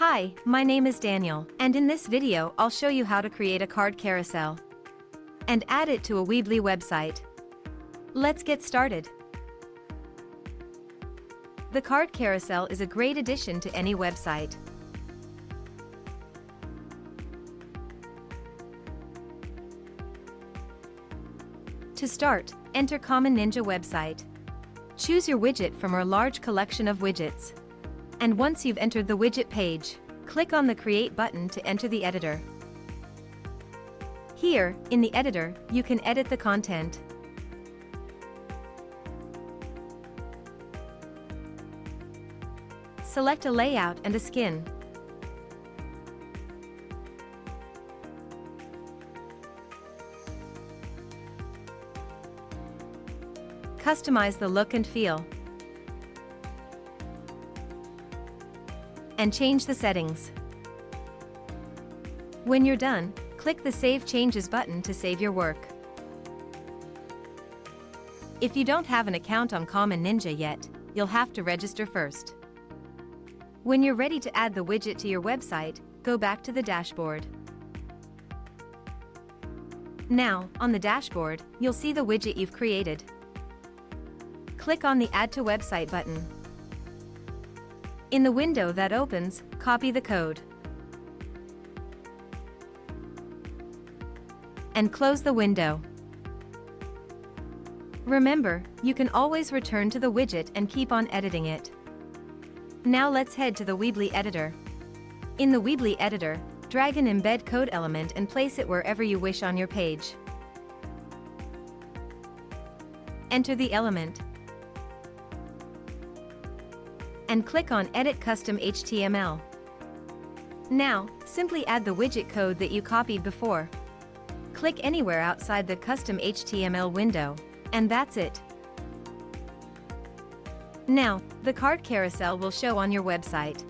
Hi, my name is Daniel, and in this video I'll show you how to create a card carousel and add it to a Weebly website. Let's get started. The card carousel is a great addition to any website. To start, enter Common Ninja website. Choose your widget from our large collection of widgets. And once you've entered the widget page, click on the Create button to enter the editor. Here, in the editor, you can edit the content. Select a layout and a skin. Customize the look and feel. And change the settings. When you're done, click the Save Changes button to save your work. If you don't have an account on Common Ninja yet, you'll have to register first. When you're ready to add the widget to your website, go back to the dashboard. Now, on the dashboard, you'll see the widget you've created. Click on the Add to Website button. In the window that opens, copy the code and close the window. Remember, you can always return to the widget and keep on editing it. Now let's head to the Weebly editor. In the Weebly editor, drag an embed code element and place it wherever you wish on your page. Enter the element and click on Edit Custom HTML. Now, simply add the widget code that you copied before. Click anywhere outside the Custom HTML window, and that's it. Now, the card carousel will show on your website.